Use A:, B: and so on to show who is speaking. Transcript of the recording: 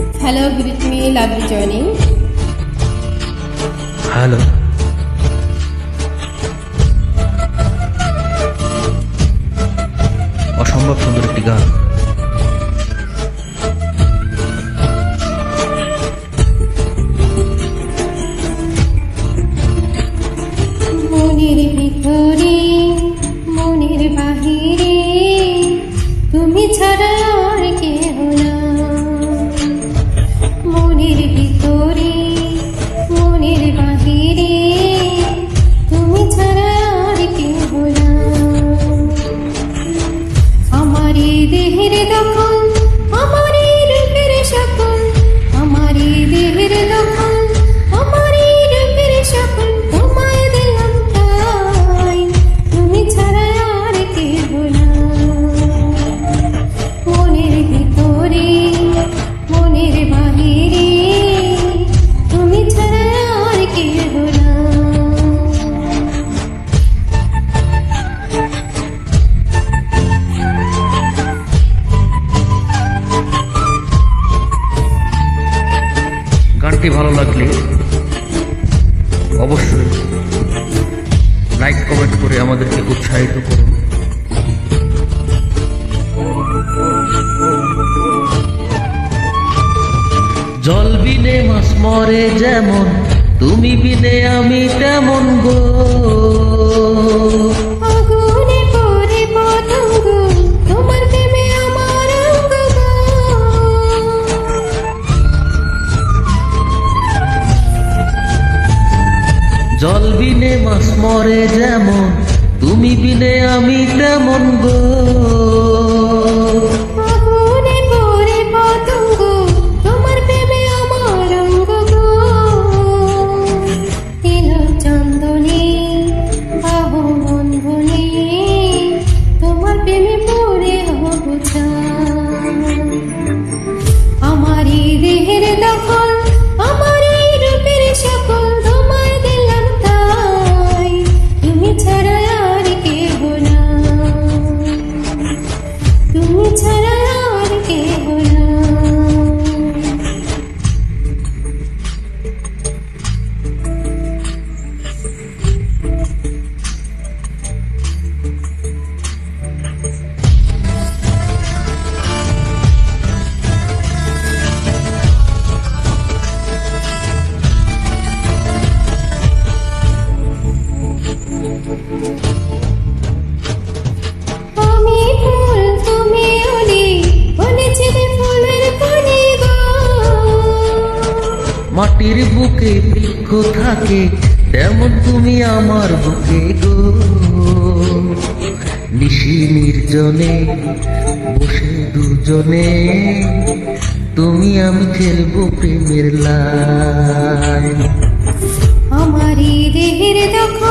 A: Hello, greet me, lovely joining.
B: Hello, অসম্ভব সুন্দর একটি গান।
A: মনের ভিতরে মনের বাহিরে তুমি ছাড়া আর কেহ না। মনের ভিতরে মনের বাহিরে তুমি ছাড়া আর কেহ না। আমারই দেহের দখল আমারই রূপের সকল, আমারই দেহের দখল আমারই রূপের সকল, তোমায় দিলাম তাই তুমি ছাড়া আর কেহ না। মনের ভিতরে মনের বাহিরে তুমি ছাড়া আর কেহ না।
B: গানটি ভালো লাগলে অবশ্যই লাইক কমেন্ট করে আমাদেরকে উৎসাহিত করুন। জল বিনে মাছ মরে যেমন, তুমি বিনে আমি তেমন গো।
A: আগুনে পড়ে পতঙ্গ তোমার প্রেমে আমার অঙ্গ গো।
B: জল বিনে মাছ মরে যেমন, তুমি বিনে আমি তেমন গো।
A: আগুনে পড়ে পতঙ্গ তোমার প্রেমে আমার অঙ্গ গো। এলো চন্দনে আহো বন্ধনে তোমার প্রেমে পড়ে হব ছাই। আমারই দেহের দখল আমারই রূপের সকল, তোমায় দিলাম তাই তুমি ছাড়া আর কেহ না। তুমি ছাড়া আর কেহ না। আমি ফুল তুমি অলি বলেছি ফুলের কলি গো।
B: মাটির বুকে বৃক্ষ থাকে তেমন তুমি আমার বুকে গো। নিশি নির্জনে বসে দুজনে তুমি আমি খেলবো প্রেমের লাইন।
A: আমারই দেহের দখল